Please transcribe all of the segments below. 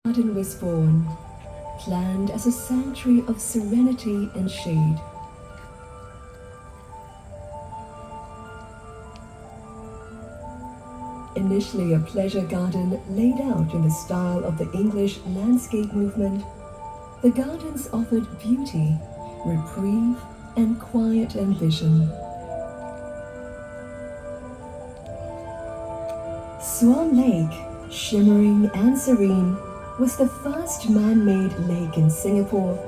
garden was born, planned as a sanctuary of serenity and shade. Initially a pleasure garden laid out in the style of the English landscape movement, the gardens offered beauty, reprieve, and quiet ambition. Swan Lake, shimmering and serene, was the first man-made lake in Singapore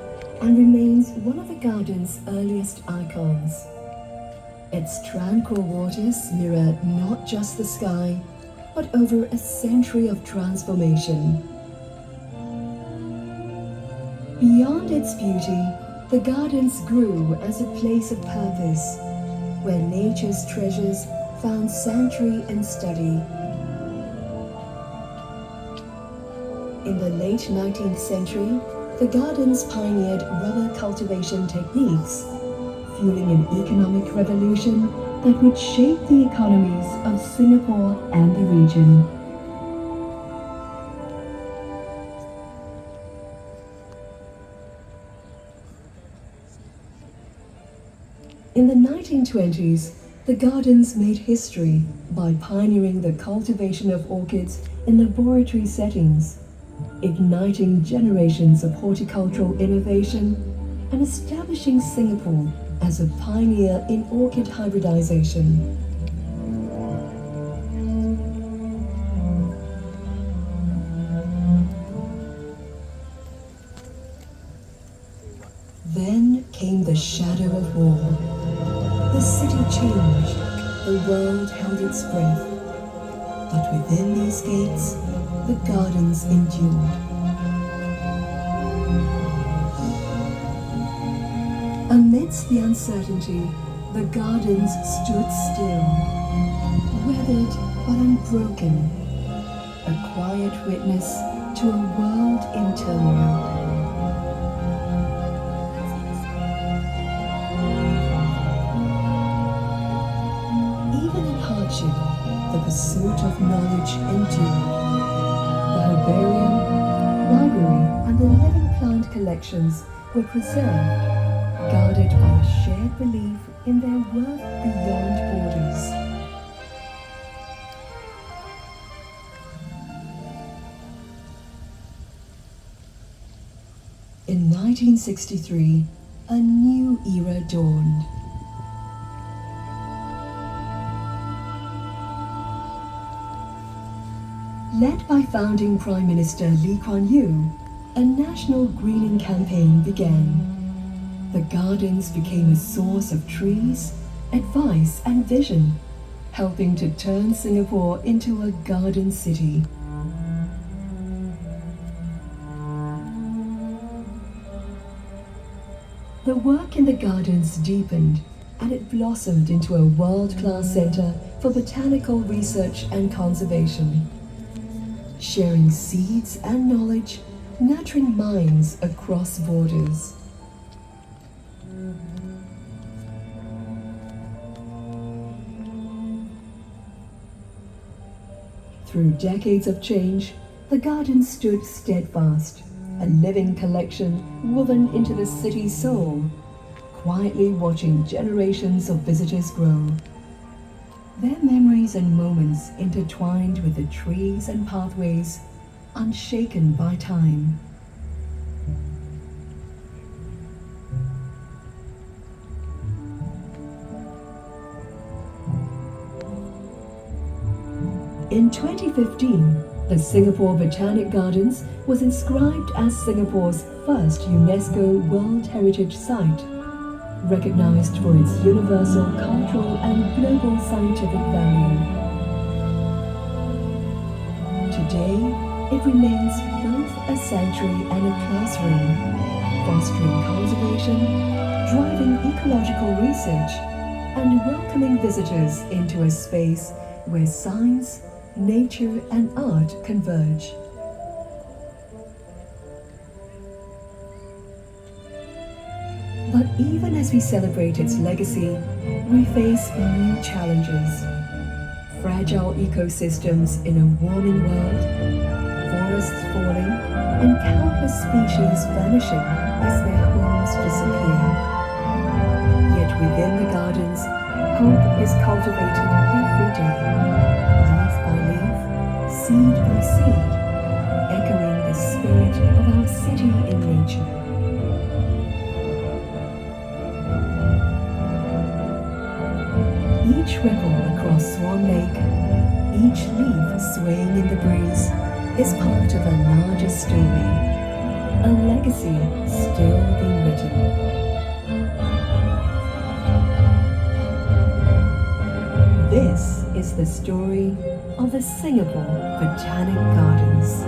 and remains one of the garden's earliest icons. Its tranquil waters mirror not just the sky, but over a century of transformation. Beyond its beauty, the gardens grew as a place of purpose, where nature's treasures found sanctuary and study. In the late 19th century, the gardens pioneered rubber cultivation techniques, fueling an economic revolution that would shape the economies of Singapore and the region. In the 1920s, the gardens made history by pioneering the cultivation of orchids in laboratory settings, igniting generations of horticultural innovation and establishing Singapore as a pioneer in orchid hybridization. Then came the shadow of war. The city changed, the world held its breath. But within these gates, the gardens endured. Amidst the uncertainty, the gardens stood still, weathered but unbroken, a quiet witness to a world in turmoil. Even in hardship, the pursuit of knowledge endured. The herbarium, library, and the living plant collections were preserved, guarded by a shared belief in their worth beyond borders. In 1963, a new era dawned. Led by founding Prime Minister Lee Kuan Yew, a national greening campaign began. The gardens became a source of trees, advice, and vision, helping to turn Singapore into a garden city. The work in the gardens deepened, and it blossomed into a world-class center for botanical research and conservation, sharing seeds and knowledge, nurturing minds across borders. Through decades of change, the garden stood steadfast, a living collection woven into the city's soul, quietly watching generations of visitors grow. Their memories and moments intertwined with the trees and pathways, unshaken by time. In 2015, the Singapore Botanic Gardens was inscribed as Singapore's first UNESCO World Heritage Site, recognized for its universal cultural and global scientific value. Today, it remains both a sanctuary and a classroom, fostering conservation, driving ecological research, and welcoming visitors into a space where science, nature, and art converge. But even as we celebrate its legacy, we face new challenges. Fragile ecosystems in a warming world, forests falling and countless species vanishing as their homes disappear. Yet within the gardens, hope is cultivated every day, leaf by leaf, seed by seed, echoing the spirit of our city in nature. Each ripple across Swan Lake, each leaf swaying in the breeze, is part of a larger story, a legacy still being written. This is the story of the Singapore Botanic Gardens.